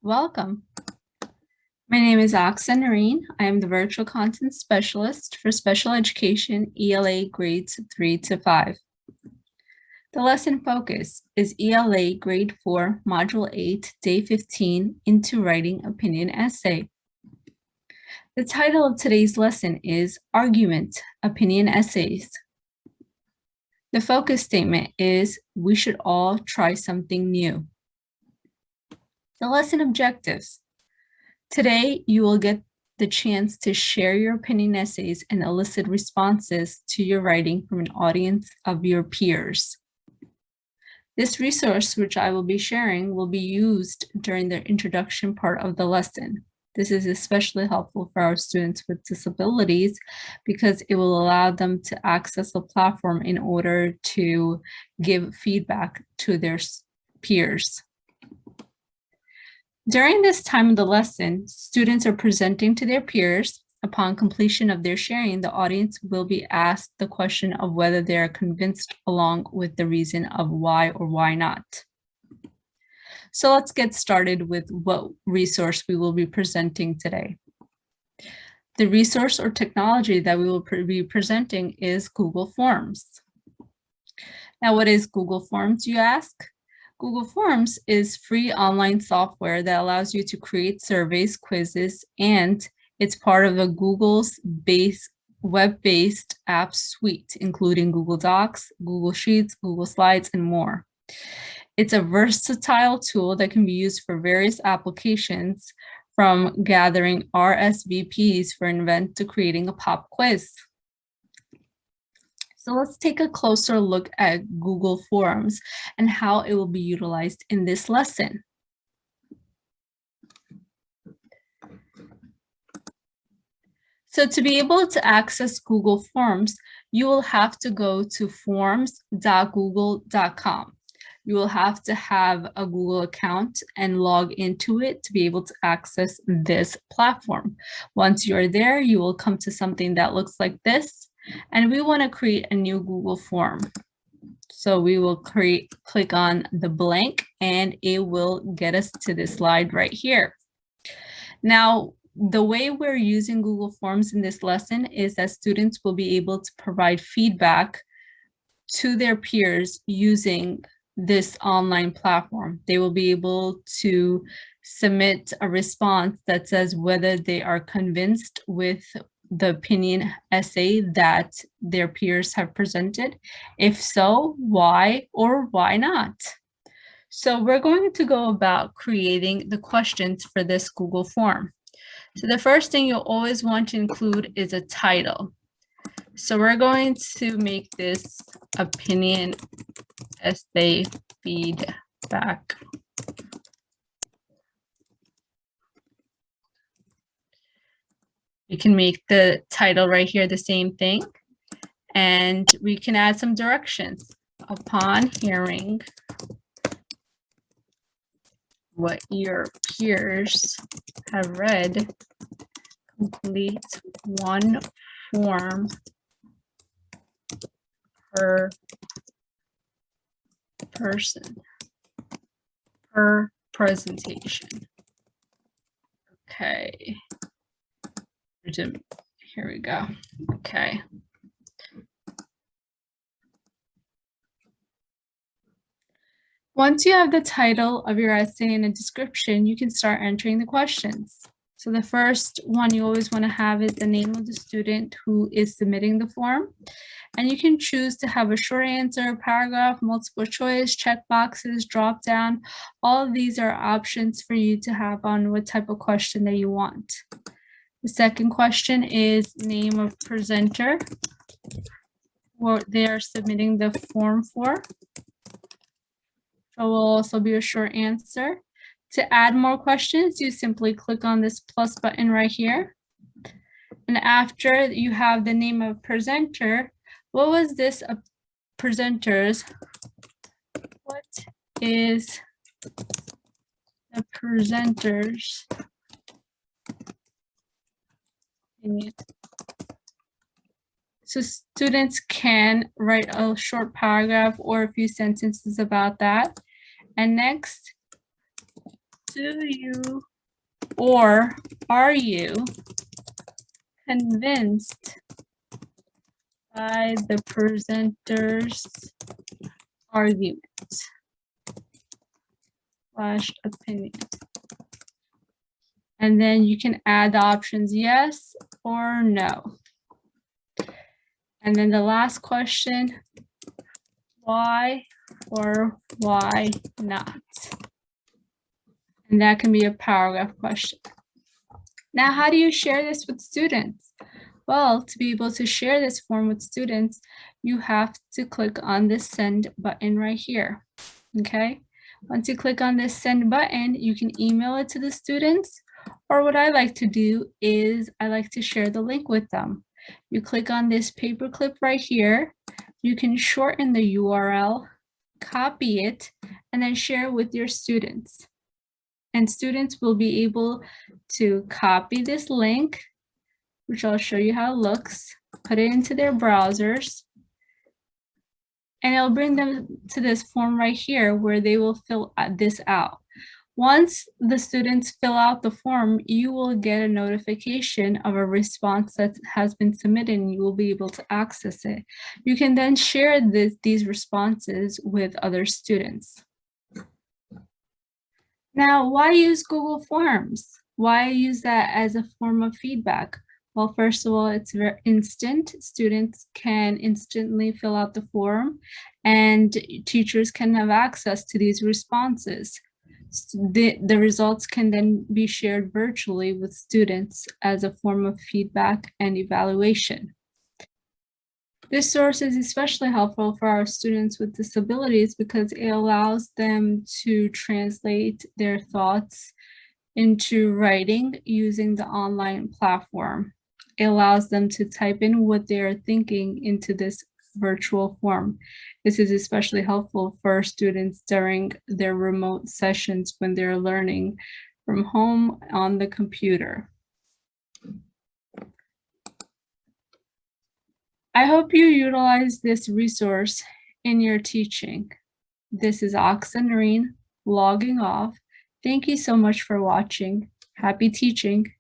Welcome. My name is Aksa Noreen. I am the Virtual Content Specialist for Special Education ELA Grades 3 to 5. The lesson focus is ELA Grade 4, Module 8, Day 15, Into Writing Opinion Essay. The title of today's lesson is Argument, Opinion Essays. The focus statement is, we should all try something new. The lesson objectives. Today, you will get the chance to share your opinion essays and elicit responses to your writing from an audience of your peers. This resource, which I will be sharing, will be used during the introduction part of the lesson. This is especially helpful for our students with disabilities because it will allow them to access the platform in order to give feedback to their peers. During this time of the lesson, students are presenting to their peers. Upon completion of their sharing, the audience will be asked the question of whether they are convinced along with the reason of why or why not. So let's get started with what resource we will be presenting today. The resource or technology that we will be presenting is Google Forms. Now, what is Google Forms, you ask? Google Forms is free online software that allows you to create surveys, quizzes, and it's part of the Google's web-based app suite, including Google Docs, Google Sheets, Google Slides, and more. It's a versatile tool that can be used for various applications, from gathering RSVPs for an event to creating a pop quiz. So let's take a closer look at Google Forms and how it will be utilized in this lesson. So to be able to access Google Forms, you will have to go to forms.google.com. You will have to have a Google account and log into it to be able to access this platform. Once you're there, you will come to something that looks like this. And we want to create a new Google form. So we will click on the blank and it will get us to this slide right here. Now, the way we're using Google Forms in this lesson is that students will be able to provide feedback to their peers using this online platform. They will be able to submit a response that says whether they are convinced with the opinion essay that their peers have presented. If so, why or why not? So we're going to go about creating the questions for this Google form. So the first thing you'll always want to include is a title. So we're going to make this opinion essay feedback. We can make the title right here the same thing, and we can add some directions. Upon hearing what your peers have read, complete one form per person per presentation. Okay. Here we go. Okay. Once you have the title of your essay and a description, you can start entering the questions. So the first one you always want to have is the name of the student who is submitting the form. And you can choose to have a short answer, paragraph, multiple choice, check boxes, drop down. All of these are options for you to have on what type of question that you want. The second question is name of presenter, what they are submitting the form for. So will also be a short answer. To add more questions, you simply click on this plus button right here. And after you have the name of presenter, what was this presenter's? What is the presenter's opinion? So students can write a short paragraph or a few sentences about that. And next, Do you or are you convinced by the presenter's argument / opinion? And then you can add the options yes or no. And then the last question, why or why not? And that can be a paragraph question. Now, how do you share this with students? Well, to be able to share this form with students, you have to click on this send button right here, okay? Once you click on this send button, you can email it to the students, or what I like to do is I like to share the link with them. You click on this paperclip right here, you can shorten the URL, copy it, and then share it with your students. And students will be able to copy this link, which I'll show you how it looks, put it into their browsers, and it'll bring them to this form right here where they will fill this out. Once the students fill out the form, you will get a notification of a response that has been submitted and you will be able to access it. You can then share these responses with other students. Now, why use Google Forms? Why use that as a form of feedback? Well, first of all, it's very instant. Students can instantly fill out the form and teachers can have access to these responses. The results can then be shared virtually with students as a form of feedback and evaluation. This source is especially helpful for our students with disabilities because it allows them to translate their thoughts into writing using the online platform. It allows them to type in what they're thinking into this virtual form. This is especially helpful for students during their remote sessions when they're learning from home on the computer. I hope you utilize this resource in your teaching. This is Oxanarine logging off. Thank you so much for watching. Happy teaching.